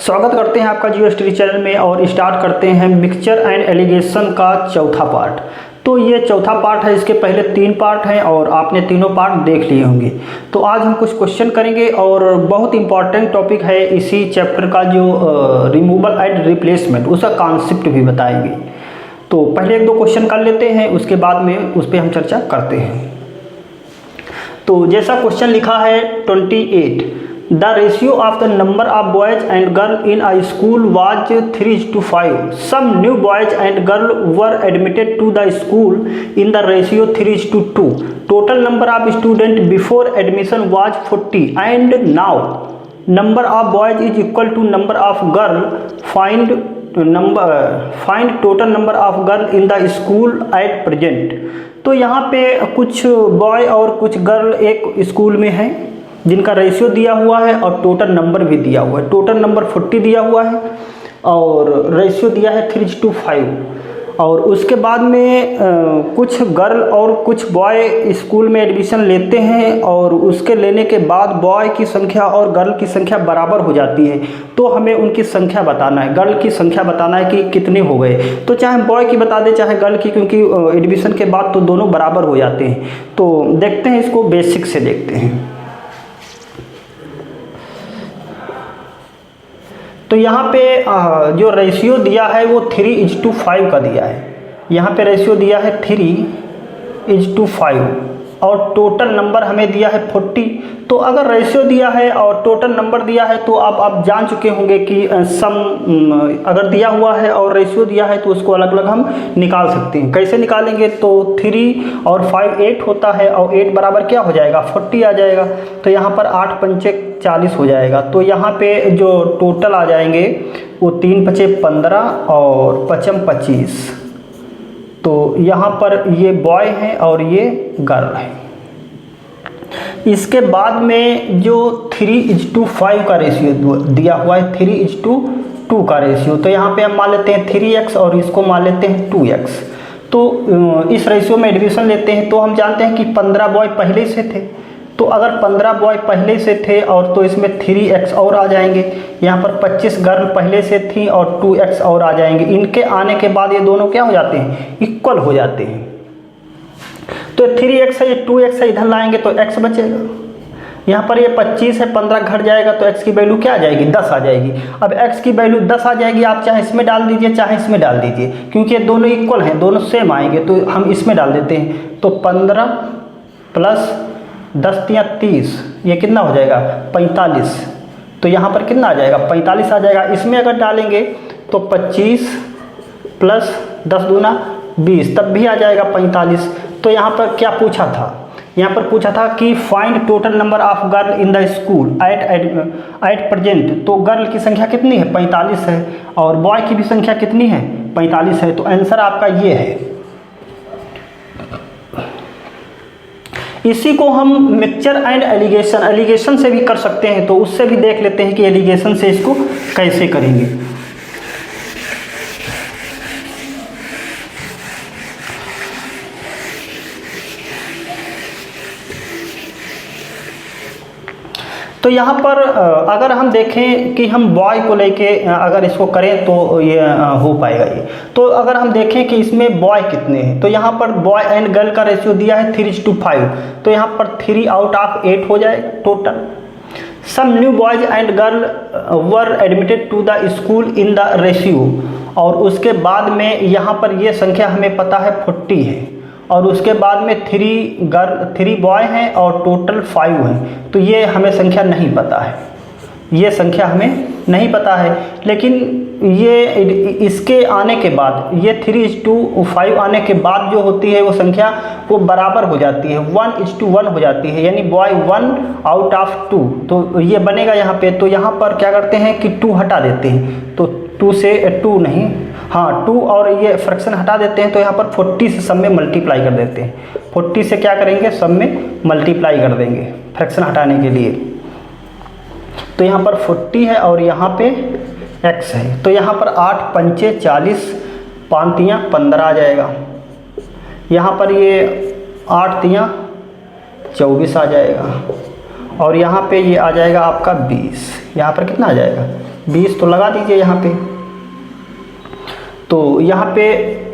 स्वागत करते हैं आपका जियो हिस्ट्री चैनल में और स्टार्ट करते हैं मिक्सचर एंड एलिगेशन का चौथा पार्ट। तो ये चौथा पार्ट है, इसके पहले 3 पार्ट हैं और आपने तीनों पार्ट देख लिए होंगे। तो आज हम कुछ क्वेश्चन करेंगे और बहुत इंपॉर्टेंट टॉपिक है इसी चैप्टर का, जो रिमूवल एंड रिप्लेसमेंट, उसका कॉन्सेप्ट भी बताएंगे। तो पहले 1-2 क्वेश्चन कर लेते हैं, उसके बाद में उस पर हम चर्चा करते हैं। तो जैसा क्वेश्चन लिखा है 28, the ratio of the number of boys and girl in a school was 3:5. Some new boys and girl were admitted to the school in the ratio 3:2. Total number of student before admission was 40 and now number of boys is equal to number of girl. Find total number of girl in the school at present. तो यहाँ पे कुछ boy और कुछ girl एक school में है जिनका रेशियो दिया हुआ है और टोटल नंबर भी दिया हुआ है। टोटल नंबर 40 दिया हुआ है और रेशियो दिया है 3:5। और उसके बाद में कुछ गर्ल और कुछ बॉय स्कूल में एडमिशन लेते हैं और उसके लेने के बाद बॉय की संख्या और गर्ल की संख्या बराबर हो जाती है। तो हमें उनकी संख्या बताना है, गर्ल की संख्या बताना है कि कितने हो गए। तो चाहे बॉय की बता दें चाहे गर्ल की, क्योंकि एडमिशन के बाद तो दोनों बराबर हो जाते हैं। तो देखते हैं, इसको बेसिक से देखते हैं। तो यहाँ पे जो रेशियो दिया है वो 3:5 का दिया है। यहाँ पे रेशियो दिया है 3:5 और टोटल नंबर हमें दिया है 40। तो अगर रेशियो दिया है और टोटल नंबर दिया है तो आप जान चुके होंगे कि सम अगर दिया हुआ है और रेशियो दिया है तो उसको अलग अलग हम निकाल सकते हैं। कैसे निकालेंगे? तो 3 और 5 8 होता है और 8 बराबर क्या हो जाएगा? 40 आ जाएगा। तो यहाँ पर 8 पंचे 40 हो जाएगा। तो यहाँ पे जो टोटल आ जाएंगे वो 3 पचे 15 और 5 25। तो यहाँ पर ये बॉय हैं और ये गर्ल है। इसके बाद में जो 3:5 का रेशियो दिया हुआ है, 3:2 का रेशियो, तो यहाँ पे हम मान लेते हैं 3x और इसको मान लेते हैं 2x। तो इस रेशियो में एडमिशन लेते हैं तो हम जानते हैं कि 15 बॉय पहले से थे। तो अगर 15 बॉय पहले से थे और तो इसमें 3x और आ जाएंगे। यहाँ पर 25 गर्ल पहले से थी और 2x और आ जाएंगे। इनके आने के बाद ये दोनों क्या हो जाते हैं? इक्वल हो जाते हैं। तो 3x है, ये 2x है, इधर लाएंगे तो x बचेगा। यहाँ पर ये 25 है, 15 घट जाएगा तो x की वैल्यू क्या आ जाएगी? 10 आ जाएगी। अब x की वैल्यू 10 आ जाएगी। आप चाहे इसमें डाल दीजिए चाहे इसमें डाल दीजिए, क्योंकि ये दोनों इक्वल हैं, दोनों सेम आएंगे। तो हम इसमें डाल देते हैं। तो 15 प्लस 10 या 30, ये कितना हो जाएगा? 45। तो यहाँ पर कितना आ जाएगा? 45 आ जाएगा। इसमें अगर डालेंगे तो 25 प्लस 10 दूना 20, तब भी आ जाएगा 45। तो यहाँ पर क्या पूछा था? यहाँ पर पूछा था कि find total number of girl in the school at present. तो गर्ल की संख्या कितनी है? 45 है और बॉय की भी संख्या कितनी है? 45 है। तो आंसर आपका ये है। इसी को हम मिक्सचर एंड एलिगेशन से भी कर सकते हैं। तो उससे भी देख लेते हैं कि एलिगेशन से इसको कैसे करेंगे। तो यहाँ पर अगर हम देखें कि हम बॉय को लेके अगर इसको करें तो ये हो पाएगा ये। तो अगर हम देखें कि इसमें बॉय कितने हैं, तो यहाँ पर बॉय एंड गर्ल का रेशियो दिया है 3:5। तो यहाँ पर 3 आउट ऑफ 8 हो जाएगा total. Some new boys and girl were admitted to the school in the ratio. और उसके बाद में यहाँ पर ये संख्या हमें पता है 40 है और उसके बाद में 3 बॉय हैं और टोटल 5 हैं। तो ये हमें संख्या नहीं पता है, ये संख्या हमें नहीं पता है। लेकिन ये इसके आने के बाद, ये 3:5 आने के बाद जो होती है वो संख्या वो बराबर हो जाती है, 1:1 हो जाती है, यानी बॉय 1 आउट ऑफ 2। तो ये बनेगा यहाँ पे। तो यहाँ पर क्या करते हैं कि 2 हटा देते हैं। तो 2 से 2 नहीं, हाँ 2 और ये फ्रैक्शन हटा देते हैं। तो यहाँ पर 40 से सब में मल्टीप्लाई कर देते हैं। 40 से क्या करेंगे? सब में मल्टीप्लाई कर देंगे फ्रैक्शन हटाने के लिए। तो यहाँ पर 40 है और यहाँ पे x है। तो यहाँ पर 8 पंचे 40, 5 तियाँ 15 आ जाएगा। यहाँ पर ये 8 तियाँ 24 आ जाएगा और यहाँ पे ये आ जाएगा आपका 20। यहाँ पर कितना आ जाएगा? 20 तो लगा दीजिए यहाँ पे। तो यहाँ पे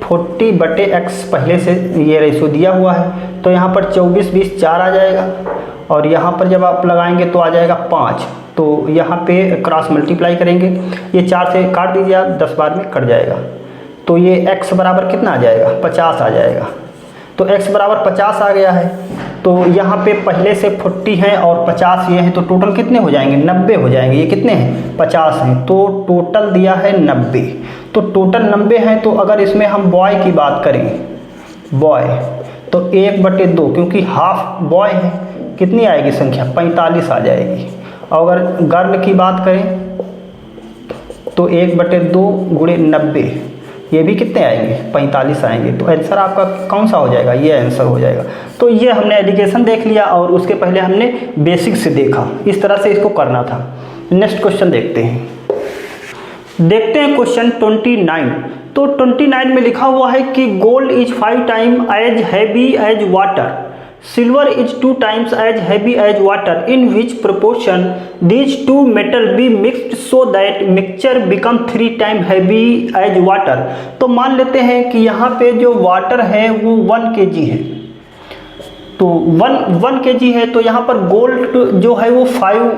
40/x पहले से ये रेशियो दिया हुआ है, तो यहाँ पर 24 20 4 आ जाएगा, और यहाँ पर जब आप लगाएंगे तो आ जाएगा 5। तो यहाँ पे क्रॉस मल्टीप्लाई करेंगे, ये 4 से काट दीजिए आप, 10 बार में कट जाएगा। तो ये x बराबर कितना आ जाएगा, 50 आ जाएगा। तो x बराबर 50 आ गया है। तो यहाँ पे पहले से 40 है और 50 ये हैं, तो टोटल कितने हो जाएंगे, 90 हो जाएंगे। ये कितने हैं, 50 हैं, तो टोटल दिया है 90। तो टोटल 90 हैं। तो अगर इसमें हम बॉय की बात करें, बॉय, तो 1/2, क्योंकि हाफ बॉय है, कितनी आएगी संख्या, 45 आ जाएगी। और अगर गर्ल की बात करें तो 1/2 × 90, ये भी कितने आएंगे, 45 आएंगे। तो आंसर आपका कौन सा हो जाएगा, ये आंसर हो जाएगा। तो ये हमने एलिगेशन देख लिया, और उसके पहले हमने बेसिक से देखा, इस तरह से इसको करना था। नेक्स्ट क्वेश्चन देखते हैं क्वेश्चन 29। तो 29 में लिखा हुआ है कि gold is 5 time as heavy as water, silver is 2 times as heavy as water, in which proportion these two metal be mixed so that mixture become 3 times heavy as water। तो मान लेते हैं कि यहाँ पे जो वाटर है वो 1 kg है, तो 1 kg है, तो यहाँ पर गोल्ड जो है वो 5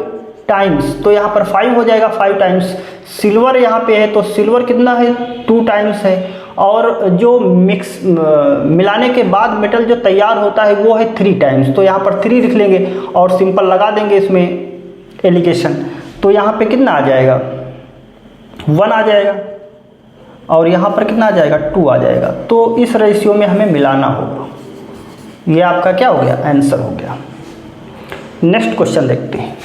टाइम्स, तो यहाँ पर 5 हो जाएगा, 5 टाइम्स। सिल्वर यहाँ पे है, तो सिल्वर कितना है, 2 टाइम्स है, और जो मिलाने के बाद मेटल जो तैयार होता है वो है 3 टाइम्स। तो यहाँ पर 3 लिख लेंगे और सिंपल लगा देंगे इसमें एलिगेशन। तो यहाँ पे कितना आ जाएगा, 1 आ जाएगा, और यहाँ पर कितना आ जाएगा, 2 आ जाएगा। तो इस रेशियो में हमें मिलाना होगा। ये आपका क्या हो गया, आंसर हो गया। नेक्स्ट क्वेश्चन देखते हैं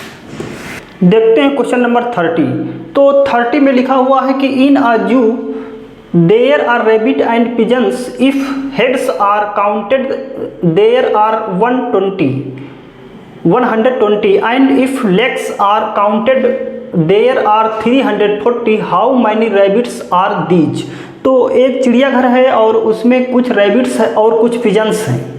क्वेश्चन नंबर 30। तो 30 में लिखा हुआ है कि इन अ जू there are rabbit and pigeons, if heads are counted there are 120 and if legs are counted there are 340, how many rabbits are these। तो एक चिड़ियाघर है और उसमें कुछ रैबिट्स है और कुछ पिजन्स हैं।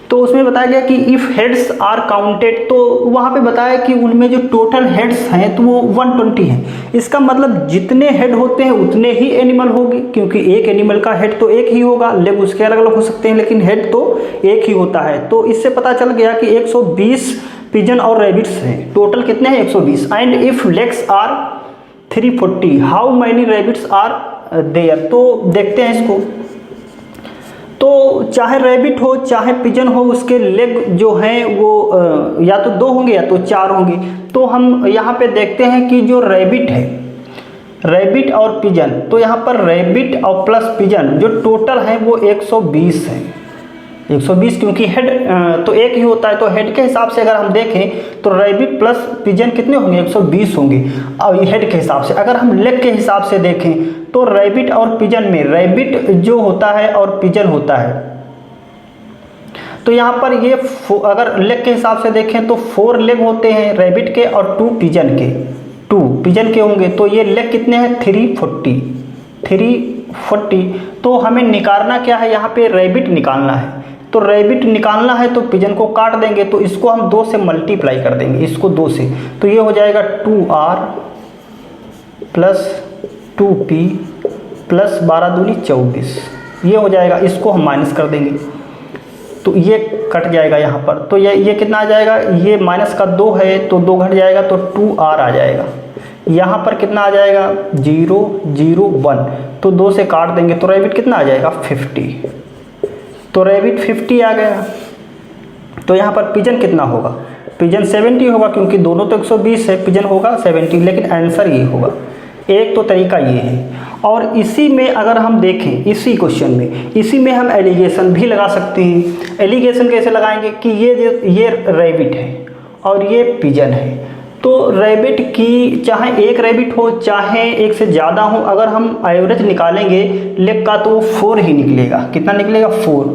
तो उसमें बताया गया कि इफ़ हेड्स आर काउंटेड, तो वहाँ पे बताया कि उनमें जो टोटल हेड्स हैं तो वो 120 हैं। इसका मतलब जितने हेड होते हैं उतने ही एनिमल होंगे, क्योंकि एक एनिमल का हेड तो एक ही होगा, लेग उसके अलग अलग हो सकते हैं लेकिन हेड तो एक ही होता है। तो इससे पता चल गया कि 120 पिजन और रैबिट्स हैं। टोटल कितने हैं, 120। And if legs are 340, how many rabbits are there. तो देखते हैं इसको। तो चाहे रैबिट हो चाहे पिजन हो, उसके लेग जो हैं वो या तो 2 होंगे या तो 4 होंगे। तो हम यहाँ पे देखते हैं कि जो रैबिट है, रैबिट और पिजन, तो यहाँ पर रैबिट और प्लस पिजन जो टोटल है वो 120 है। 120 क्योंकि हेड तो एक ही होता है, तो हेड के हिसाब से अगर हम देखें तो रैबिट प्लस पिजन कितने होंगे, 120 होंगे। और हेड के हिसाब से अगर हम लेग के हिसाब से देखें तो रैबिट और पिजन में रैबिट जो होता है और पिजन होता है, तो यहाँ पर ये अगर लेग के हिसाब से देखें तो 4 लेग होते हैं रैबिट के और 2 पिजन के, 2 पिजन के होंगे। तो ये लेग कितने हैं, 340। तो हमें निकालना क्या है, यहाँ पे रैबिट निकालना है। तो रैबिट निकालना है तो पिजन को काट देंगे, तो इसको हम 2 से मल्टीप्लाई कर देंगे, इसको 2 से। तो ये हो जाएगा 2r प्लस 2p प्लस 12 दूनी 24, ये हो जाएगा। इसको हम माइनस कर देंगे तो ये कट जाएगा यहाँ पर। तो ये कितना आ जाएगा, ये माइनस का 2 है तो 2 घट जाएगा तो 2r आ जाएगा। यहाँ पर कितना आ जाएगा, 0 0 1, तो 2 से काट देंगे तो रैबिट कितना आ जाएगा, 50। तो रैबिट 50 आ गया। तो यहाँ पर पिजन कितना होगा, पिजन 70 होगा, क्योंकि दोनों तो 120 है, पिजन होगा 70, लेकिन आंसर ये होगा। एक तो तरीका ये है। और इसी में अगर हम देखें, इसी क्वेश्चन में, इसी में हम एलिगेशन भी लगा सकते हैं। एलिगेशन कैसे लगाएंगे कि ये रैबिट है और ये पिजन है। तो रैबिट की चाहे एक रैबिट हो चाहे एक से ज़्यादा हो, अगर हम एवरेज निकालेंगे लेग का तो 4 ही निकलेगा। कितना निकलेगा, 4।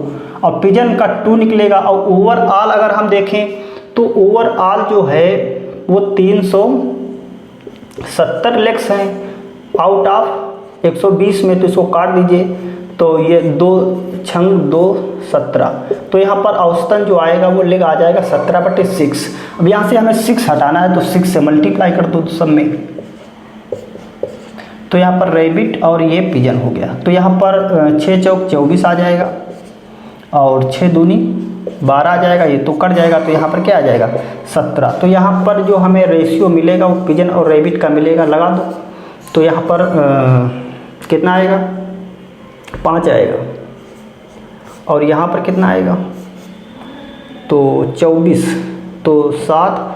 और पिजन का 2 निकलेगा। और ओवरऑल अगर हम देखें तो ओवरऑल जो है वो 370 लेग्स हैं आउट ऑफ 120 में। तो इसको काट दीजिए तो ये 2 छंग 2 17। तो यहाँ पर औसतन जो आएगा वो लेग आ जाएगा 17/6। अब यहाँ से हमें 6 हटाना है तो 6 से मल्टीप्लाई कर दो सब में। तो यहाँ पर रैबिट और ये पिजन हो गया। तो यहाँ पर 6 चौक 24 आ जाएगा और 6 दूनी 12 आ जाएगा, ये तो कट जाएगा, तो यहाँ पर क्या आ जाएगा 17। तो यहाँ पर जो हमें रेशियो मिलेगा वो पिजन और रैबिट का मिलेगा, लगा दो। तो यहाँ पर कितना आएगा 5 आएगा और यहाँ पर कितना आएगा तो 24, तो 7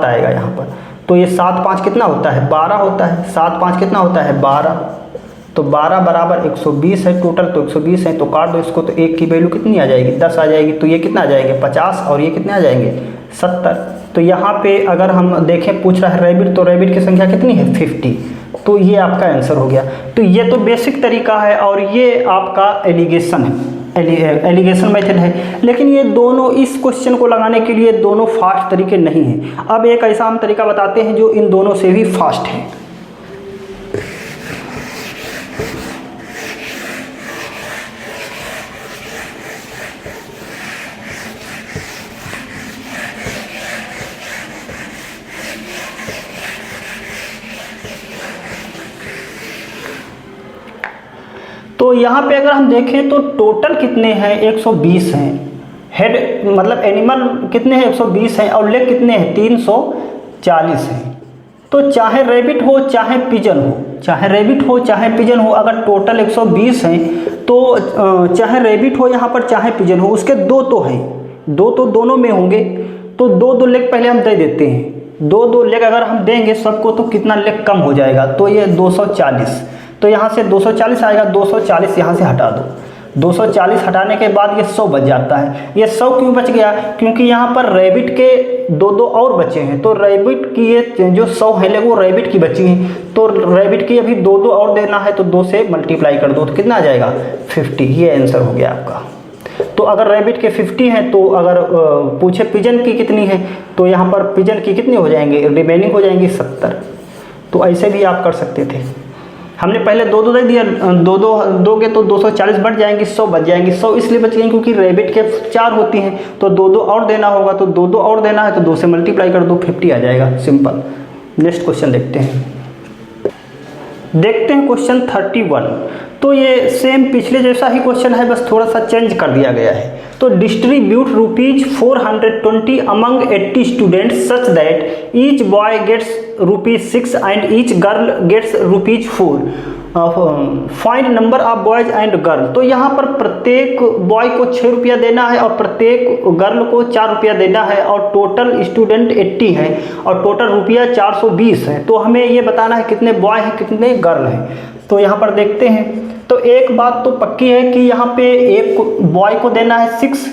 आएगा यहाँ पर। तो ये 7 5 कितना होता है 12 होता है, 7 5 कितना होता है 12, तो 12 बराबर 120 है टोटल, तो 120 है तो काट दो इसको, तो 1 की वैल्यू कितनी आ जाएगी 10 आ जाएगी। तो ये कितना आ जाएंगे 50 और ये कितने आ जाएंगे 70। तो यहाँ पे अगर हम देखें पूछ रहा है रैबिट, तो रैबिट की संख्या कितनी है 50, तो ये आपका आंसर हो गया। तो ये तो बेसिक तरीका है और ये आपका एलिगेशन है, एलिगेशन मेथड है। लेकिन ये दोनों इस क्वेश्चन को लगाने के लिए दोनों फास्ट तरीके नहीं हैं। अब एक ऐसा हम तरीका बताते हैं जो इन दोनों से भी फास्ट है। तो यहाँ पे अगर हम देखें तो टोटल कितने हैं 120 हैं, हेड मतलब एनिमल कितने हैं 120 हैं और लेग कितने हैं 340 हैं। तो चाहे रैबिट हो चाहे पिजन हो, चाहे रैबिट हो चाहे पिजन हो, अगर टोटल 120 हैं तो चाहे रैबिट हो यहाँ पर चाहे पिजन हो, उसके 2 तो हैं, 2 तो दोनों में होंगे। तो 2 लेग पहले हम दे देते हैं, 2 लेग अगर हम देंगे सबको तो कितना लेग कम हो जाएगा, तो ये 240। तो यहाँ से 240 आएगा, 240 यहाँ से हटा दो, 240 हटाने के बाद ये 100 बच जाता है। ये 100 क्यों बच गया, क्योंकि यहाँ पर रैबिट के 2 और बचे हैं। तो रैबिट की ये जो 100 है वो रैबिट की बची हैं, तो रैबिट की अभी 2 और देना है, तो 2 से मल्टीप्लाई कर दो तो कितना आ जाएगा 50। ये आंसर हो गया आपका। तो अगर रैबिट के 50 हैं तो अगर पूछे पिजन की कितनी है, तो यहाँ पर पिजन की कितनी हो जाएंगे रिमेनिंग हो जाएंगी 70। तो ऐसे भी आप कर सकते थे। हमने पहले 2 दे दिया, 2 दोगे तो 240 बढ़ जाएंगी, 100 बच जाएंगी। 100 इसलिए बच गई क्योंकि रैबिट के 4 होती हैं, तो 2 और देना होगा, तो 2 और देना है तो 2 से मल्टीप्लाई कर दो 50 आ जाएगा, सिंपल। नेक्स्ट क्वेश्चन देखते हैं। क्वेश्चन 31। तो ये सेम पिछले जैसा ही क्वेश्चन है, बस थोड़ा सा चेंज कर दिया गया है। तो distribute ₹420 among 80 students such that each boy gets ₹6 and each girl gets ₹4। Find number of boys and girl. तो यहाँ पर प्रत्येक बॉय को 6 रुपया देना है और प्रत्येक गर्ल को 4 रुपया देना है, और टोटल स्टूडेंट 80 हैं और टोटल रुपया 420 है। तो हमें ये बताना है कितने बॉय हैं कितने गर्ल हैं। तो यहाँ पर देखते हैं। तो एक बात तो पक्की है कि यहाँ पे एक बॉय को देना है 6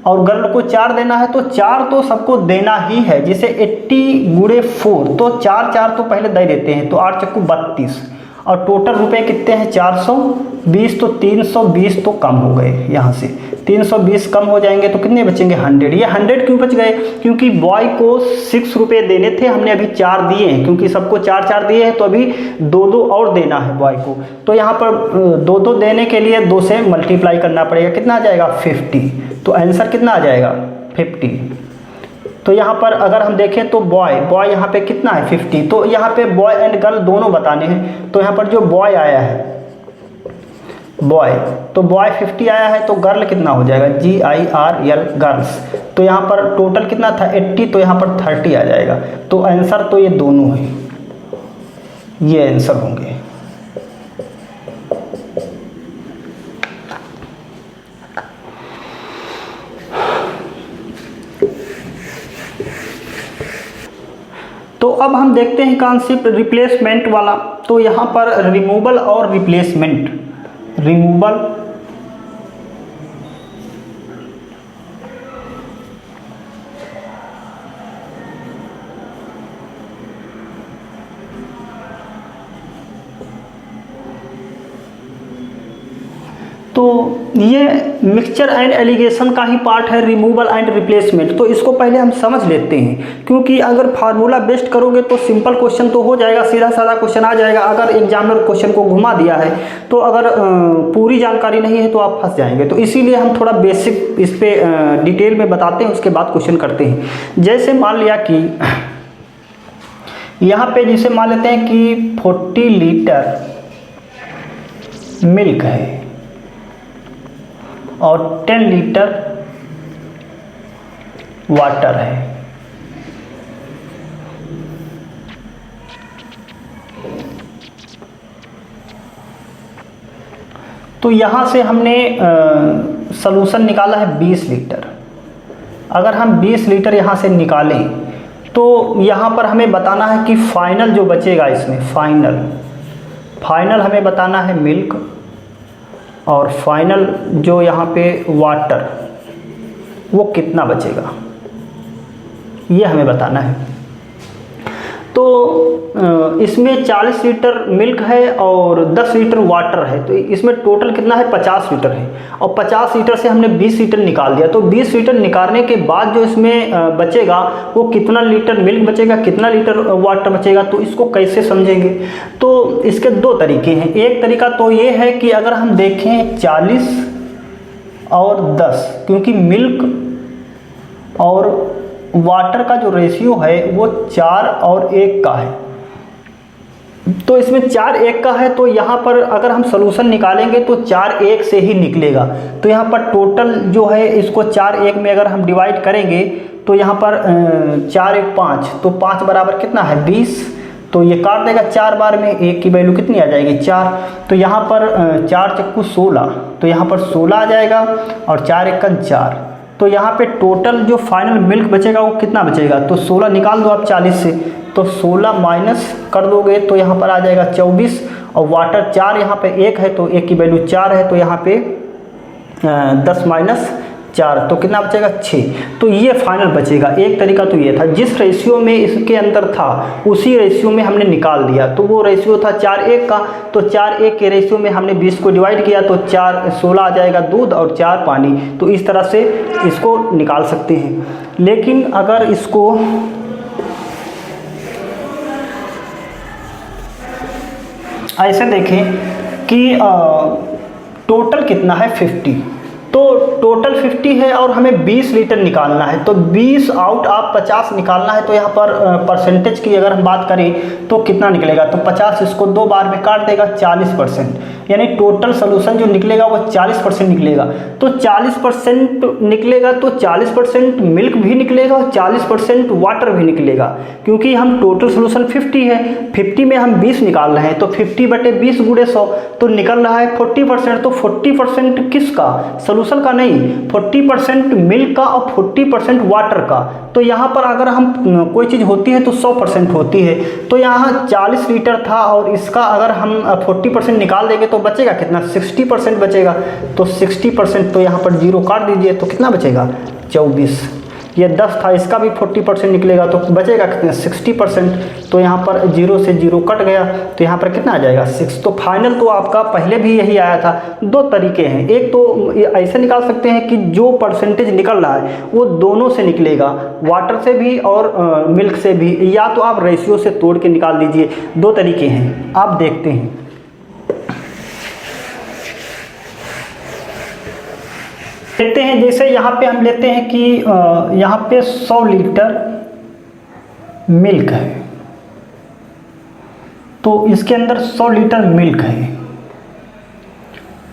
और गर्ल को 4 देना है, तो 4 तो सबको देना ही है, जिसे 80 गुणे 4, तो 4 तो पहले दे देते हैं, तो 8 चक्कू 32 और टोटल रुपए कितने हैं 420। तो 320 तो कम हो गए, यहाँ से 320 कम हो जाएंगे तो कितने बचेंगे 100। ये 100 क्यों बच गए, क्योंकि बॉय को 6 रुपये देने थे, हमने अभी 4 दिए हैं, क्योंकि सबको 4 दिए हैं, तो अभी 2 और देना है बॉय को। तो यहाँ पर 2 देने के लिए 2 से मल्टीप्लाई करना पड़ेगा, कितना आ जाएगा 50। तो आंसर कितना आ जाएगा 50। तो यहाँ पर अगर हम देखें तो बॉय यहाँ पे कितना है 50। तो यहाँ पे बॉय एंड गर्ल दोनों बताने हैं। तो यहाँ पर जो बॉय आया है बॉय, तो बॉय 50 आया है, तो गर्ल कितना हो जाएगा GIRL गर्ल्स। तो यहाँ पर टोटल कितना था 80, तो यहाँ पर 30 आ जाएगा। तो आंसर तो ये दोनों है, ये आंसर होंगे। तो अब हम देखते हैं कॉन्सेप्ट रिप्लेसमेंट वाला। तो यहाँ पर रिमूवल और रिप्लेसमेंट, रिमूवल तो ये मिक्सचर एंड एलिगेशन का ही पार्ट है, रिमूवल एंड रिप्लेसमेंट। तो इसको पहले हम समझ लेते हैं, क्योंकि अगर फार्मूला बेस्ड करोगे तो सिंपल क्वेश्चन तो हो जाएगा, सीधा साधा क्वेश्चन आ जाएगा। अगर एग्जामिनर क्वेश्चन को घुमा दिया है तो अगर पूरी जानकारी नहीं है तो आप फंस जाएंगे। तो इसीलिए हम थोड़ा बेसिक इस पर डिटेल में बताते हैं, उसके बाद क्वेश्चन करते हैं। जैसे मान लिया कि यहाँ पे जिसे मान लेते हैं कि 40 लीटर मिल्क है और 10 लीटर वाटर है। तो यहाँ से हमने सॉल्यूशन निकाला है 20 लीटर। अगर हम 20 लीटर यहाँ से निकालें तो यहाँ पर हमें बताना है कि फाइनल जो बचेगा इसमें, फाइनल हमें बताना है मिल्क, और फाइनल जो यहाँ पे वाटर वो कितना बचेगा ये हमें बताना है। तो इसमें 40 लीटर मिल्क है और 10 लीटर वाटर है, तो इसमें टोटल कितना है, 50 लीटर है। और 50 लीटर से हमने 20 लीटर निकाल दिया, तो 20 लीटर निकालने के बाद जो इसमें बचेगा वो कितना लीटर मिल्क बचेगा, कितना लीटर वाटर बचेगा, तो इसको कैसे समझेंगे। तो इसके दो तरीके हैं। एक तरीका तो ये है कि अगर हम देखें 40 और 10, क्योंकि मिल्क और वाटर का जो रेशियो है वो 4 और 1 का है, तो इसमें 4-1 का है। तो यहाँ पर अगर हम सॉल्यूशन निकालेंगे तो 4-1 से ही निकलेगा। तो यहाँ पर टोटल जो है इसको 4-1 में अगर हम डिवाइड करेंगे तो यहाँ पर 4-1 5, तो 5 बराबर कितना है 20, तो ये काट देगा 4 बार में, 1 की वैल्यू कितनी आ जाएगी 4। तो यहाँ पर 4 चक्कू 16, तो यहाँ पर 16 आ जाएगा और 4-1 4। तो यहाँ पे टोटल जो फाइनल मिल्क बचेगा वो कितना बचेगा, तो 16 निकाल दो आप 40 से, तो 16 माइनस कर दोगे तो यहाँ पर आ जाएगा 24, और वाटर 4 यहाँ पे 1 है तो 1 की वैल्यू 4 है, तो यहाँ पे 10 माइनस 4, तो कितना बचेगा 6। तो ये फाइनल बचेगा। एक तरीका तो ये था, जिस रेशियो में इसके अंदर था उसी रेशियो में हमने निकाल दिया। तो वो रेशियो था 4-1 का, तो 4-1 के रेशियो में हमने 20 को डिवाइड किया, तो 16 आ जाएगा दूध और 4 पानी। तो इस तरह से इसको निकाल सकते हैं। लेकिन अगर इसको ऐसे देखें कि टोटल कितना है 50, तो टोटल 50 है और हमें 20 लीटर निकालना है, तो 20 आउट ऑफ 50 निकालना है। तो यहाँ पर परसेंटेज की अगर हम बात करें तो कितना निकलेगा, तो 50 इसको 2 बार में काट देगा 40%, यानी टोटल सोल्यूशन जो निकलेगा वो 40% निकलेगा। तो 40% निकलेगा तो 40% मिल्क भी निकलेगा और 40% वाटर भी निकलेगा, क्योंकि हम टोटल सोल्यूशन 50 है, 50 में हम 20 निकाल रहे हैं, तो 50/20 × 100 तो निकल रहा है 40%। तो 40% किसका, सोल्यूशन का नहीं, 40% मिल्क का और 40% वाटर का। तो यहाँ पर अगर हम कोई चीज़ होती है तो 100% होती है। तो यहाँ 40 लीटर था और इसका अगर हम 40% निकाल देंगे तो बचेगा कितना, 60% बचेगा। तो 60%, तो यहाँ पर 0 काट दीजिए तो कितना बचेगा 24। ये 10 था, इसका भी 40% निकलेगा तो बचेगा कितना 60%। तो यहाँ पर 0 से 0 कट गया, तो यहाँ पर कितना आ जाएगा 6। तो फाइनल तो आपका पहले भी यही आया था। दो तरीके हैं, एक तो ऐसे निकाल सकते हैं कि जो परसेंटेज निकल रहा है वो दोनों से निकलेगा, वाटर से भी और मिल्क से भी, या तो आप रेशियो से तोड़ के निकाल दीजिए। दो तरीके हैं, आप देखते हैं। देखते हैं, जैसे यहाँ पे हम लेते हैं कि यहाँ पे 100 लीटर मिल्क है, तो इसके अंदर 100 लीटर मिल्क है।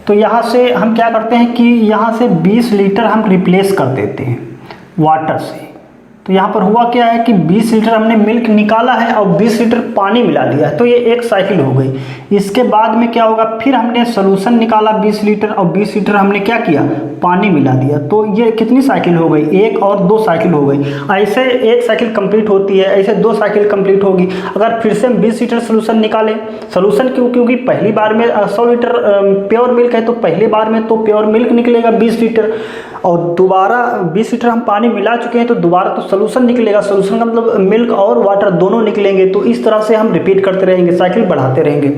तो यहाँ से हम क्या करते हैं कि यहाँ से 20 लीटर हम रिप्लेस कर देते हैं वाटर से। तो यहाँ पर हुआ क्या है कि 20 लीटर हमने मिल्क निकाला है और 20 लीटर पानी मिला दिया है, तो ये एक साइकिल हो गई। इसके बाद में क्या होगा, फिर हमने सॉल्यूशन निकाला 20 लीटर और 20 लीटर हमने क्या किया, पानी मिला दिया। तो ये कितनी साइकिल हो गई, 1 और 2 साइकिल हो गई। ऐसे एक साइकिल कंप्लीट होती है, ऐसे 2 साइकिल कंप्लीट होगी। अगर फिर से हम 20 लीटर सॉल्यूशन निकालें, सॉल्यूशन क्योंकि पहली बार में 100 लीटर प्योर मिल्क है, तो पहली बार में तो प्योर मिल्क निकलेगा 20 लीटर, और दोबारा 20 लीटर हम पानी मिला चुके हैं तो दोबारा तो सॉल्यूशन निकलेगा। सॉल्यूशन का मतलब मिल्क और वाटर दोनों निकलेंगे। तो इस तरह से हम रिपीट करते रहेंगे, साइकिल बढ़ाते रहेंगे।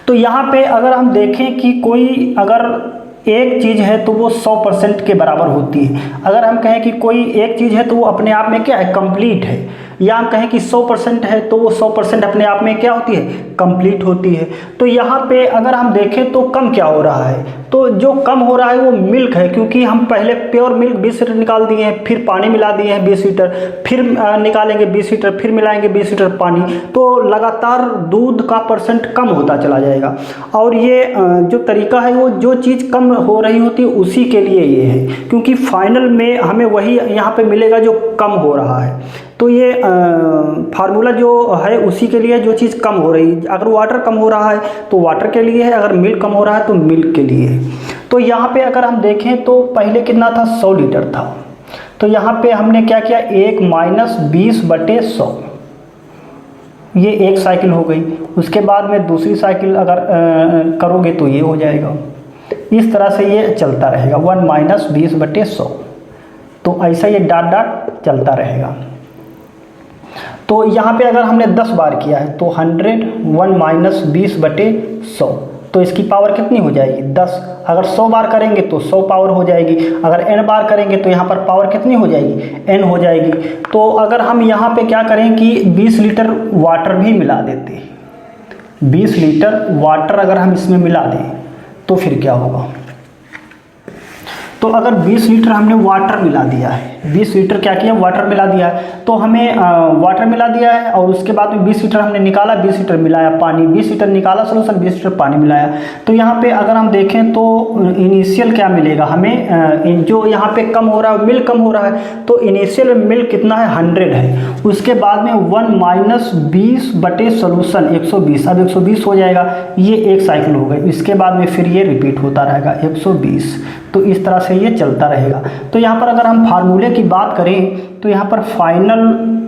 तो यहाँ पे अगर हम देखें कि कोई अगर एक चीज़ है तो वो 100% के बराबर होती है। अगर हम कहें कि कोई एक चीज़ है तो वो अपने आप में क्या है, कंप्लीट है, या हम कहें कि 100% है तो वो 100% अपने आप में क्या होती है, कंप्लीट होती है। तो यहाँ पे अगर हम देखें तो कम क्या हो रहा है, तो जो कम हो रहा है वो मिल्क है, क्योंकि हम पहले प्योर मिल्क 20 लीटर निकाल दिए हैं, फिर पानी मिला दिए हैं 20 लीटर, फिर निकालेंगे 20 लीटर, फिर मिलाएंगे 20 लीटर पानी, तो लगातार दूध का परसेंट कम होता चला जाएगा। और ये जो तरीका है वो जो चीज़ कम हो रही होती है उसी के लिए ये है, क्योंकि फाइनल में हमें वही यहाँ पे मिलेगा जो कम हो रहा है। तो ये फार्मूला जो है उसी के लिए, जो चीज़ कम हो रही है। अगर वाटर कम हो रहा है तो वाटर के लिए है, अगर मिल्क कम हो रहा है तो मिल्क के लिए है। तो यहाँ पे अगर हम देखें तो पहले कितना था, 100 लीटर था। तो यहाँ पे हमने क्या किया, 1 माइनस 20/100, ये एक साइकिल हो गई। उसके बाद में दूसरी साइकिल अगर करोगे तो ये हो जाएगा। इस तरह से ये चलता रहेगा, 1 माइनस 20/100। तो ऐसा ये डॉट डॉट चलता रहेगा। तो यहाँ पे अगर हमने 10 बार किया है तो 100, 1 माइनस 20/100, तो इसकी पावर कितनी हो जाएगी, 10। अगर 100 बार करेंगे तो 100 पावर हो जाएगी। अगर n बार करेंगे तो यहाँ पर पावर कितनी हो जाएगी, n हो जाएगी। तो अगर हम यहाँ पे क्या करें कि 20 लीटर वाटर भी मिला देते हैं, 20 लीटर वाटर अगर हम इसमें मिला दें तो फिर क्या होगा। तो अगर 20 लीटर हमने वाटर मिला दिया है, 20 लीटर क्या किया, वाटर मिला दिया है, तो हमें वाटर मिला दिया है और उसके बाद में 20 लीटर हमने निकाला, 20 लीटर मिलाया पानी, 20 लीटर निकाला सोल्यूशन, 20 लीटर पानी मिलाया। तो यहाँ पे अगर हम देखें तो इनिशियल क्या मिलेगा हमें, जो यहाँ पे कम हो रहा है, मिल्क कम हो रहा है, तो इनिशियल मिल्क कितना है, 100 है। उसके बाद में 1 माइनस 20/सोल्यूशन 120, अब 120 हो जाएगा, ये एक साइकिल हो गई। इसके बाद में फिर ये रिपीट होता रहेगा 120। तो इस तरह से ये चलता रहेगा। तो यहाँ पर अगर हम फार्मूले की बात करें तो यहाँ पर फाइनल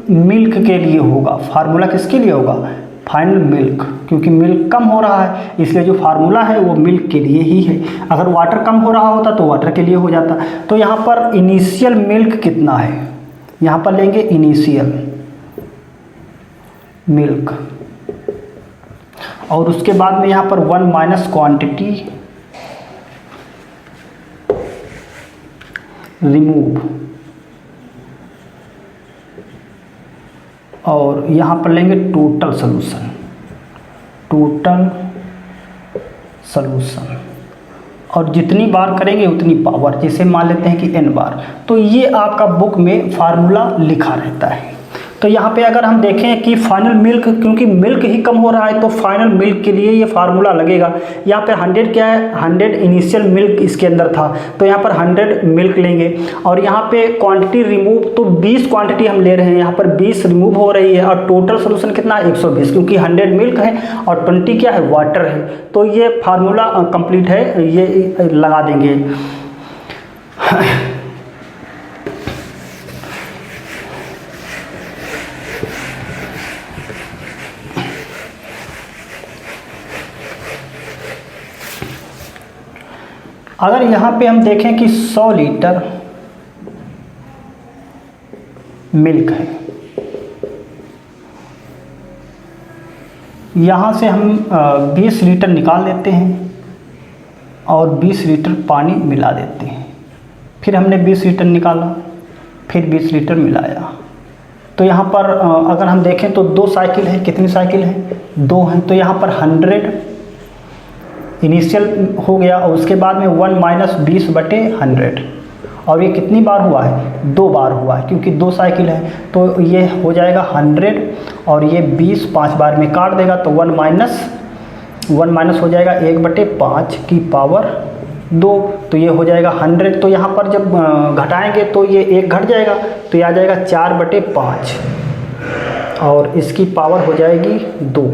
मिल्क के लिए होगा। फार्मूला किसके लिए होगा, फाइनल मिल्क, क्योंकि मिल्क कम हो रहा है इसलिए जो फार्मूला है वो मिल्क के लिए ही है। अगर वाटर कम हो रहा होता तो वाटर के लिए हो जाता। तो यहाँ पर इनिशियल मिल्क कितना है, यहाँ पर लेंगे इनिशियल मिल्क, और उसके बाद में यहाँ पर 1 माइनस क्वांटिटी रिमूव, और यहाँ पर लेंगे टोटल सॉल्यूशन, टोटल सॉल्यूशन, और जितनी बार करेंगे उतनी पावर, जैसे मान लेते हैं कि n बार। तो ये आपका बुक में फार्मूला लिखा रहता है। तो यहाँ पे अगर हम देखें कि फाइनल मिल्क, क्योंकि मिल्क ही कम हो रहा है तो फाइनल मिल्क के लिए ये फार्मूला लगेगा। यहाँ पे 100 क्या है, 100 इनिशियल मिल्क इसके अंदर था, तो यहाँ पर 100 मिल्क लेंगे। और यहाँ पे क्वांटिटी रिमूव, तो 20 क्वांटिटी हम ले रहे हैं, यहाँ पर 20 रिमूव हो रही है, और टोटल सोल्यूशन कितना है 120, क्योंकि 100 मिल्क है और 20 क्या है, वाटर है। तो ये फार्मूला कंप्लीट है, ये लगा देंगे। अगर यहाँ पे हम देखें कि 100 लीटर मिल्क है, यहाँ से हम 20 लीटर निकाल देते हैं और 20 लीटर पानी मिला देते हैं। फिर हमने 20 लीटर निकाला, फिर 20 लीटर मिलाया। तो यहाँ पर अगर हम देखें तो 2 साइकिल है, कितनी साइकिल है, 2 हैं। तो यहाँ पर 100 इनिशियल हो गया, और उसके बाद में 1 माइनस 20/100, और ये कितनी बार हुआ है, 2 बार हुआ है, क्योंकि 2 साइकिल है। तो ये हो जाएगा 100 और ये 20 5 बार में काट देगा, तो 1 माइनस हो जाएगा 1/5 की पावर 2, तो ये हो जाएगा 100। तो यहाँ पर जब घटाएंगे तो ये 1 घट जाएगा, तो ये आ जाएगा 4/5, और इसकी पावर हो जाएगी 2।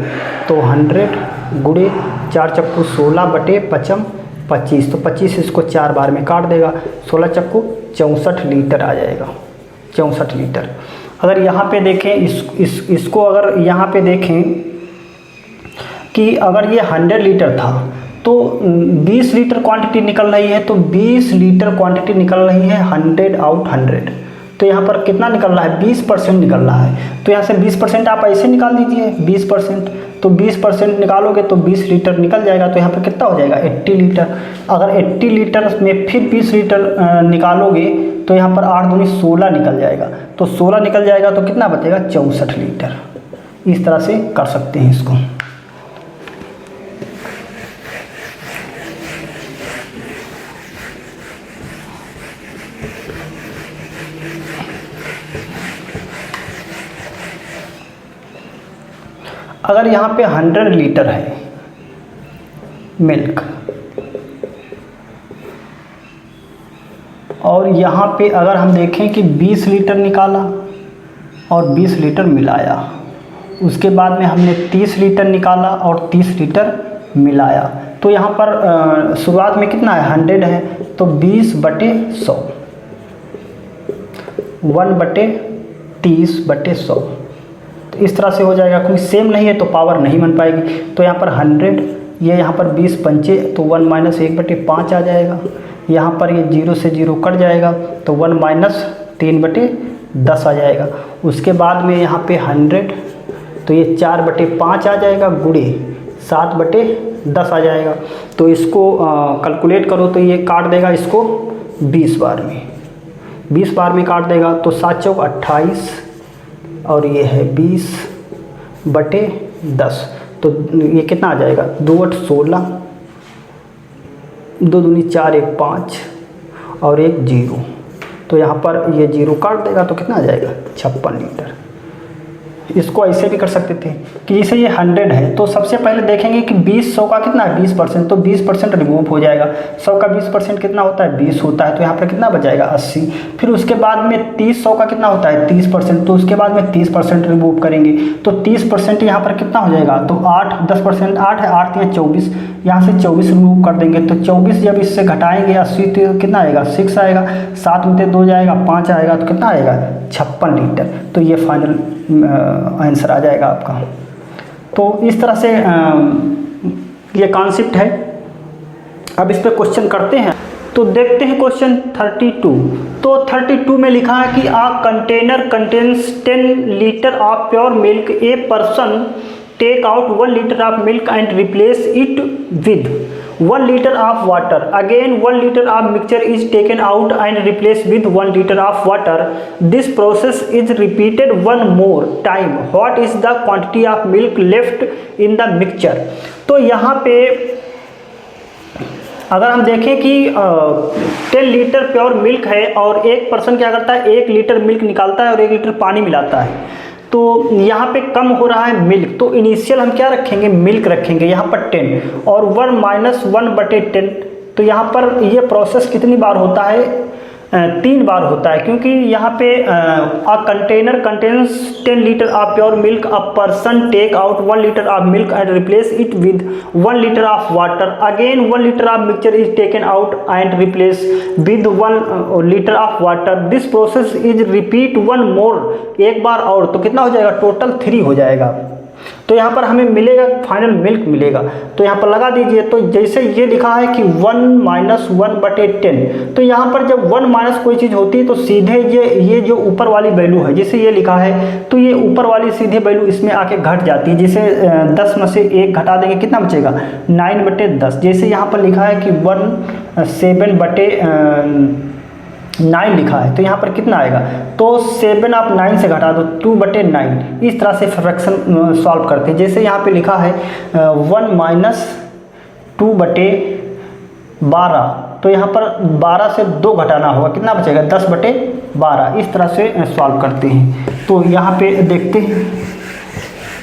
तो 100 गुणे 4 चक्कू 16/5 25, तो 25 इसको 4 बार में काट देगा, 16 चक्कू 64 लीटर आ जाएगा, 64 लीटर। अगर यहाँ पे देखें इसको अगर यहाँ पे देखें कि अगर ये 100 लीटर था तो 20 लीटर क्वांटिटी निकल रही है, तो 20 लीटर क्वांटिटी निकल रही है 100 आउट 100। तो यहाँ पर कितना निकल रहा है, 20% निकल रहा है। तो यहाँ से 20% आप ऐसे निकाल दीजिए, 20%, तो 20% निकालोगे तो 20 लीटर निकल जाएगा। तो यहाँ पर कितना हो जाएगा, 80 लीटर। अगर 80 लीटर में फिर 20 लीटर निकालोगे तो यहाँ पर 8 दूनी 16 निकल जाएगा। तो 16 निकल जाएगा तो कितना बचेगा, 64 लीटर। इस तरह से कर सकते हैं इसको। अगर यहाँ पे 100 लीटर है मिल्क और यहाँ पे अगर हम देखें कि 20 लीटर निकाला और 20 लीटर मिलाया, उसके बाद में हमने 30 लीटर निकाला और 30 लीटर मिलाया, तो यहाँ पर शुरुआत में कितना है 100 है, तो 20/100 1/30/100, तो इस तरह से हो जाएगा। क्योंकि सेम नहीं है तो पावर नहीं बन पाएगी। तो यहाँ पर 100, ये यहाँ पर 20 पंचे तो 1 - 1/5 आ जाएगा। यहाँ पर ये 0 से 0 कट जाएगा तो 1 - 3/10 आ जाएगा। उसके बाद में यहाँ पे 100 तो ये 4/5 आ जाएगा, गुणे 7/10 आ जाएगा। तो इसको कैलकुलेट करो तो ये काट देगा इसको 20 बार में, 20 बार में काट देगा। तो 7 × 28 और ये है 20/10, तो ये कितना आ जाएगा 2 × 8 = 16, 2 दूनी 4, 1 5 और 1 0, तो यहाँ पर ये 0 काट देगा तो कितना आ जाएगा 56 लीटर। इसको ऐसे भी कर सकते थे कि जैसे ये 100 है तो सबसे पहले देखेंगे कि 20 100 का कितना है 20%, तो 20% रिमूव हो जाएगा। 100 का 20% कितना होता है 20 होता है, तो यहाँ पर कितना बचाएगा 80। फिर उसके बाद में 30 100 का कितना होता है 30%, तो उसके बाद में 30% रिमूव करेंगे तो 30% यहाँ पर कितना हो जाएगा, तो 8 10% 8 है, 8 या 24, यहाँ से 24 रिमूव कर देंगे। तो 24 जब इससे घटाएंगे 80 तो कितना आएगा 6 आएगा, 7 में 2 जाएगा 5 आएगा, तो कितना आएगा 56 लीटर। तो ये फाइनल आंसर आ जाएगा आपका। तो इस तरह से ये कॉन्सेप्ट है। अब इस पर क्वेश्चन करते हैं। तो देखते हैं क्वेश्चन 32। तो 32 में लिखा है कि a container contains 10 litre of pure milk, a person take out 1 liter of milk and replace it with 1 liter of water. Again 1 liter of mixture is taken out and replaced with 1 liter of water. This process is repeated one more time. What is the quantity of milk left in the mixture? तो यहाँ पे अगर हम देखें कि 10 litre pure milk है और एक पर्सन क्या करता है 1 लीटर मिल्क निकालता है और 1 लीटर पानी मिलाता है, तो यहाँ पे कम हो रहा है मिल्क, तो इनिशियल हम क्या रखेंगे मिल्क रखेंगे यहाँ पर 10 और 1 - 1/10। तो यहाँ पर ये प्रोसेस कितनी बार होता है 3 बार होता है, क्योंकि यहाँ पे a container contains 10 litre of pure milk, a person take out 1 litre of milk and replace it with 1 litre of water. Again 1 litre of mixture is taken out and replace with 1 litre of water. This process is repeat one more, एक बार और, तो कितना हो जाएगा total 3 हो जाएगा। तो यहाँ पर हमें मिलेगा फाइनल मिल्क मिलेगा, तो यहाँ पर लगा दीजिए। तो जैसे ये लिखा है कि 1 - 1/10, तो यहाँ पर जब 1 माइनस कोई चीज़ होती है तो सीधे ये जो ऊपर वाली वैल्यू है, जैसे ये लिखा है तो ये ऊपर वाली सीधे वैल्यू इसमें आके घट जाती है। जैसे 10 में से 1 घटा देंगे कितना बचेगा 9/10। जैसे यहाँ पर लिखा है कि 7/9 लिखा है, तो यहाँ पर कितना आएगा, तो 7 आप 9 से घटा दो 2/9। इस तरह से फ्रैक्शन सॉल्व करते हैं। जैसे यहाँ पे लिखा है 1 - 2/12, तो यहाँ पर 12 से 2 घटाना होगा, कितना बचेगा 10/12। इस तरह से सॉल्व करते हैं। तो यहाँ पे देखते हैं,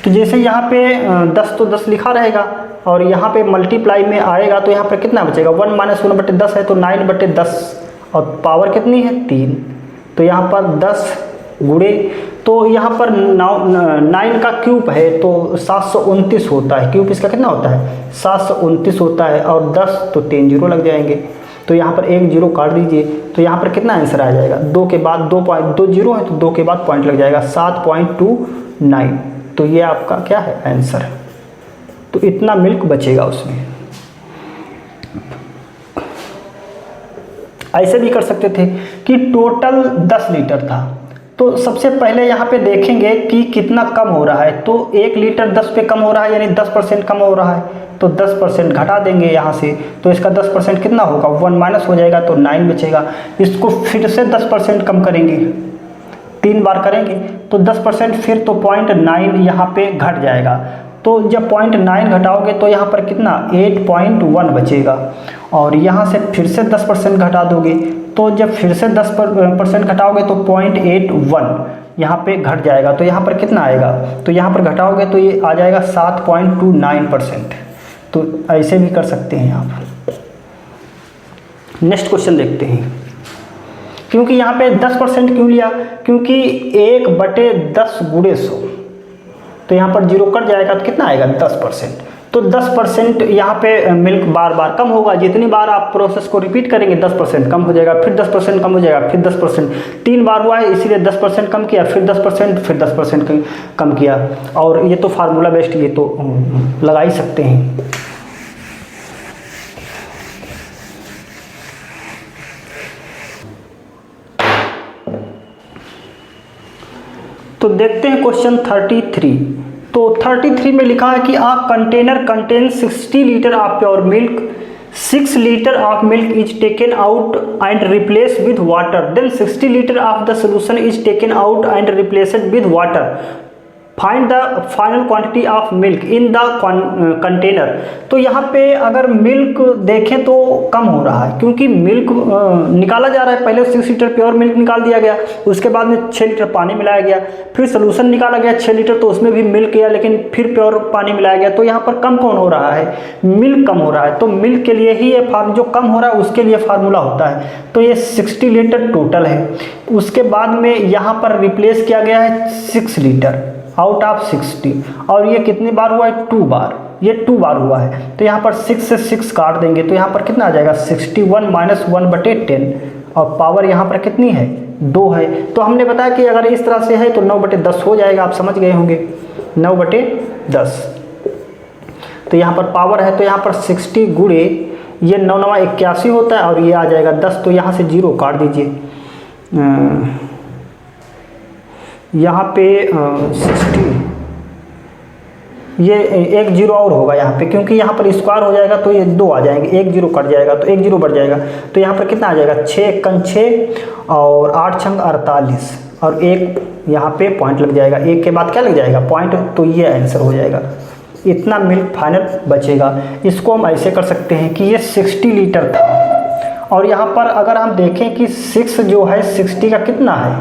तो जैसे यहाँ पे 10 तो 10 लिखा रहेगा और यहाँ पे मल्टीप्लाई में आएगा, तो यहाँ पर कितना बचेगा 1 - 1/10 है, तो 9/10 और पावर कितनी है 3, तो यहाँ पर 10 गुणे, तो यहाँ पर 9 का क्यूब है तो 729 होता है। क्यूब इसका कितना होता है 729 होता है, और 10 तो 3 0 लग जाएंगे, तो यहाँ पर 1 0 काट दीजिए। तो यहाँ पर कितना आंसर आ जाएगा 2 के बाद 2 0 है तो 2 के बाद पॉइंट लग जाएगा 7.29। तो ये आपका क्या है आंसर। तो इतना मिल्क बचेगा उसमें। ऐसे भी कर सकते थे कि टोटल 10 लीटर था, तो सबसे पहले यहाँ पे देखेंगे कि कितना कम हो रहा है। तो 1 लीटर 10 पे कम हो रहा है, यानी 10% कम हो रहा है, तो 10% घटा देंगे यहाँ से, तो इसका 10% कितना होगा 1 माइनस हो जाएगा, तो 9 बचेगा। इसको फिर से 10% कम करेंगे, 3 बार करेंगे तो 10%, फिर तो 0.9 यहाँ पे घट जाएगा। तो जब 0.9 घटाओगे तो यहाँ पर कितना 8.1 बचेगा, और यहाँ से फिर से 10% घटा दोगे, तो जब फिर से 10% घटाओगे तो 0.81, यहाँ पे घट जाएगा, तो यहाँ पर कितना आएगा, तो यहाँ पर घटाओगे तो ये आ जाएगा 7.29%। तो ऐसे भी कर सकते हैं आप। नेक्स्ट क्वेश्चन देखते हैं। क्योंकि यहाँ पे 10% क्यों लिया, क्योंकि 1/10 गुणे 100, तो यहाँ पर 0 कट जाएगा तो कितना आएगा 10%। तो 10% यहाँ पे मिल्क बार बार कम होगा, जितनी बार आप प्रोसेस को रिपीट करेंगे 10% कम हो जाएगा, फिर 10% कम हो जाएगा, फिर 10%। 3 बार हुआ है इसीलिए 10% कम किया, फिर 10%, फिर 10% कम किया। और ये तो फार्मूला बेस्ड, ये तो लगा ही सकते हैं। तो देखते हैं क्वेश्चन 33। तो 33 में लिखा है कि a container contains 60 litre of pure milk, 6 litre of milk is taken out and replace with water, then 60 litre of the solution is taken out and replaced with water, find the final quantity of milk in the container. तो यहाँ पे अगर milk देखें तो कम हो रहा है, क्योंकि मिल्क निकाला जा रहा है। पहले 6 लीटर प्योर मिल्क निकाल दिया गया, उसके बाद में 6 लीटर पानी मिलाया गया, फिर सोल्यूशन निकाला गया 6 लीटर, तो उसमें भी मिल्क गया, लेकिन फिर प्योर पानी मिलाया गया। तो यहाँ पर कम कौन हो रहा है, मिल्क कम हो रहा है। तो मिल्क के लिए ही ये जो कम हो रहा है उसके लिए फार्मूला होता है। तो ये 60 लीटर टोटल है। उसके बाद में यहाँ पर रिप्लेस किया गया है 6 लीटर आउट ऑफ 60, और ये कितनी बार हुआ है 2 बार, ये 2 बार हुआ है। तो यहाँ पर 6 से 6 काट देंगे तो यहाँ पर कितना आ जाएगा 61 माइनस 1/10, और पावर यहाँ पर कितनी है 2 है। तो हमने बताया कि अगर इस तरह से है तो 9/10 हो जाएगा, आप समझ गए होंगे 9/10। तो यहाँ पर पावर है, तो यहाँ पर 60 गुणे ये 9 9 81 होता है, और ये आ जाएगा 10, तो यहाँ से 0 काट दीजिए। यहाँ पे 60, ये 1 0 और होगा यहाँ पे, क्योंकि यहाँ पर स्क्वायर हो जाएगा तो ये 2 आ जाएंगे, 1 0 कट जाएगा तो 1 0 बढ़ जाएगा। तो यहाँ पर कितना आ जाएगा 6 एकन 6 और 8 छंग 48, और 1 यहाँ पे पॉइंट लग जाएगा। 1 के बाद क्या लग जाएगा पॉइंट, तो ये आंसर हो जाएगा। इतना मिल्क फाइनल बचेगा। इसको हम ऐसे कर सकते हैं कि ये 60 लीटर था, और यहाँ पर अगर हम देखें कि 6 जो है 60 का कितना है,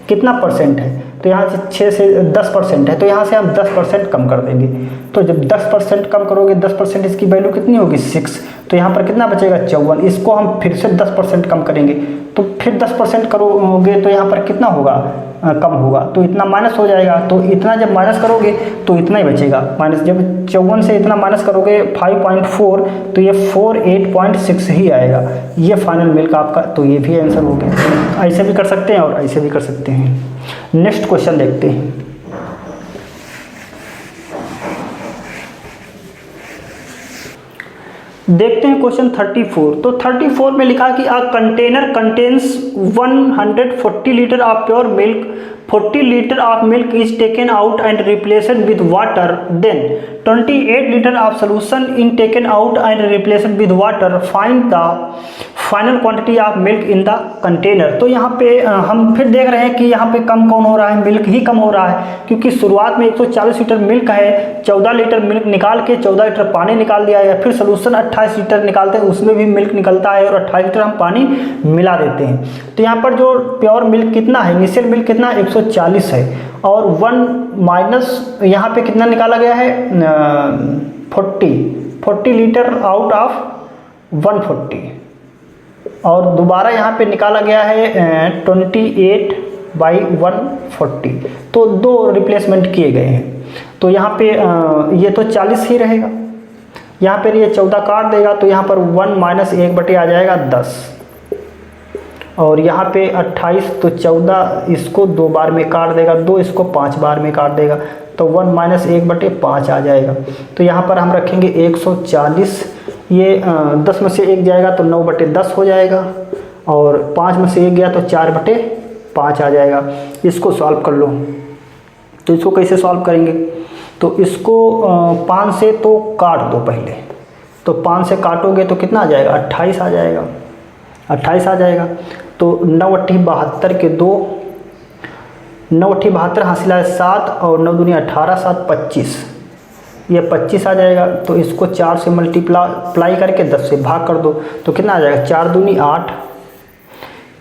कितना परसेंट है, तो यहाँ से 6 से 10% है, तो यहाँ से हम 10% कम कर देंगे। तो जब 10% कम करोगे 10% इसकी वैल्यू कितनी होगी 6, तो यहाँ पर कितना बचेगा 54। इसको हम फिर से 10% कम करेंगे, तो फिर 10% करोगे तो यहाँ पर कितना होगा कम होगा, तो इतना माइनस हो जाएगा। तो इतना जब माइनस करोगे तो इतना ही बचेगा माइनस, जब 54 से इतना माइनस करोगे 5.4, तो ये 48.6 ही आएगा, ये फाइनल मिल्क आपका। तो ये भी आंसर हो गया। ऐसे भी कर सकते हैं और ऐसे भी कर सकते हैं। नेक्स्ट क्वेश्चन देखते हैं। देखते हैं क्वेश्चन 34। तो 34 में लिखा कि a container contains 140 litre of pure milk, 40 litre of milk is taken out and replaced with water, then 28 litre of solution in taken out and replaced with water, find the final quantity of milk in the container. तो यहाँ पे हम फिर देख रहे हैं कि यहाँ पे कम कौन हो रहा है, मिल्क ही कम हो रहा है, क्योंकि शुरुआत में 140 लीटर मिल्क है, 14 लीटर मिल्क निकाल के 14 लीटर पानी निकाल दिया है, फिर सोल्यूशन 28 लीटर निकालते हैं, उसमें भी मिल्क निकलता है, और 28 लीटर हम पानी मिला देते हैं। तो यहाँ पर जो प्योर मिल्क कितना है, इनिशियल मिल्क कितना 140 है, और 1 माइनस यहाँ पे कितना निकाला गया है 40 लीटर आउट ऑफ 140, और दोबारा यहाँ पे निकाला गया है 28/140। तो 2 रिप्लेसमेंट किए गए हैं। तो यहाँ पे ये तो 40 ही रहेगा, यहाँ पर ये 14 काट देगा, तो यहाँ पर 1 माइनस 1/, आ जाएगा 10, और यहाँ पे 28, तो 14 इसको 2 बार में काट देगा, 2 इसको 5 बार में काट देगा, तो 1 माइनस 1/5 आ जाएगा। तो यहाँ पर हम रखेंगे 140, ये 10 में से 1 जाएगा तो 9/10 हो जाएगा, और 5 में से 1 गया तो 4/5 आ जाएगा। इसको सॉल्व कर लो। तो इसको कैसे सॉल्व करेंगे, तो इसको 5 से तो काट दो पहले, तो 5 से काटोगे तो कितना आ जाएगा 28 आ जाएगा, 28 आ जाएगा। तो 9 8 72 के 2, 9 8 72 हासिल है 7, और 9 दूनी 18, 7 25, ये 25 आ जाएगा। तो इसको 4 से मल्टीप्लाई करके 10 से भाग कर दो, तो कितना आ जाएगा 4 दूनी 8,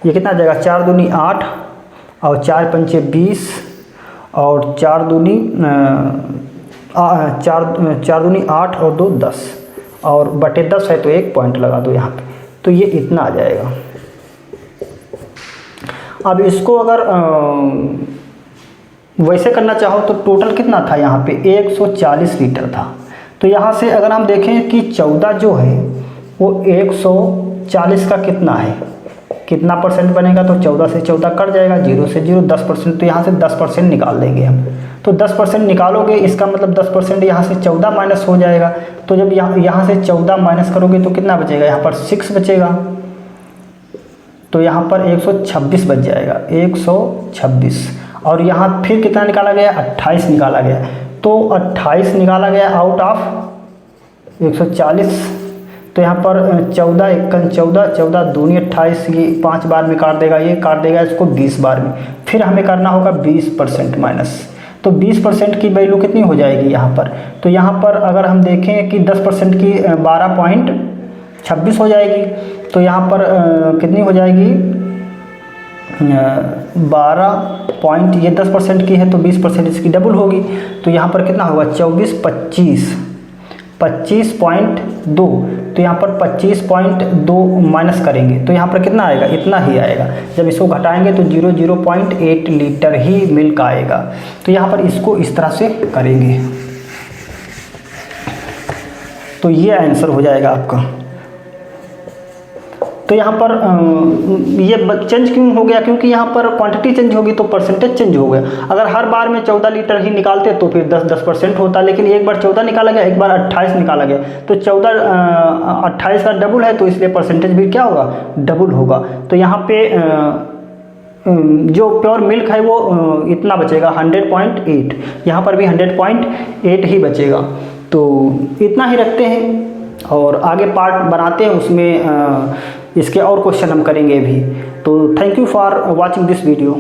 ये कितना आ जाएगा 4 दूनी 8, और 4 पंचे 20 और 4 दूनी 8 और 2 10 और बटे 10 है तो 1 पॉइंट लगा दो यहाँ पे, तो ये इतना आ जाएगा। अब इसको अगर वैसे करना चाहो तो टोटल कितना था यहाँ पे 140 लीटर था। तो यहाँ से अगर हम देखें कि 14 जो है वो 140 का कितना है, कितना परसेंट बनेगा, तो 14 से 14 कट जाएगा, 0 से 0 10%, तो यहाँ से 10% निकाल देंगे हम। तो 10% निकालोगे इसका मतलब 10% यहाँ से 14 माइनस हो जाएगा। तो जब यहाँ से 14 माइनस करोगे तो कितना बचेगा, यहाँ पर 6 बचेगा, तो यहाँ पर 126 बच जाएगा, 126। और यहाँ फिर कितना निकाला गया, 28 निकाला गया। तो 28 निकाला गया आउट ऑफ 140। तो यहाँ पर 14 एकन 14, 14 दूनी 28, ये 5 बार में काट देगा, ये काट देगा इसको 20 बार में। फिर हमें करना होगा 20% माइनस, तो 20% की वैल्यू कितनी हो जाएगी यहाँ पर। तो यहाँ पर अगर हम देखें कि 10% की 12.26 हो जाएगी, तो यहाँ पर कितनी हो जाएगी 12 पॉइंट, ये 10% की है तो 20% इसकी डबल होगी। तो यहाँ पर कितना होगा 24 25.2, तो यहाँ पर 25.2 माइनस करेंगे तो यहाँ पर कितना आएगा, इतना ही आएगा। जब इसको घटाएंगे तो 0.8 लीटर ही मिल्क आएगा। तो यहाँ पर इसको इस तरह से करेंगे तो ये आंसर हो जाएगा आपका। तो यहाँ पर ये चेंज क्यों हो गया, क्योंकि यहाँ पर क्वांटिटी चेंज होगी तो परसेंटेज चेंज हो गया। अगर हर बार में 14 लीटर ही निकालते तो फिर 10% होता, लेकिन एक बार 14 निकाला गया, एक बार 28 निकाला गया, तो 28 का डबल है तो इसलिए परसेंटेज भी क्या होगा, डबल होगा। तो यहाँ पे जो प्योर मिल्क है वो इतना बचेगा 100.8, यहाँ पर भी 100.8 ही बचेगा। तो इतना ही रखते हैं और आगे पार्ट बनाते हैं, उसमें इसके और क्वेश्चन हम करेंगे भी। तो thank you for watching this video.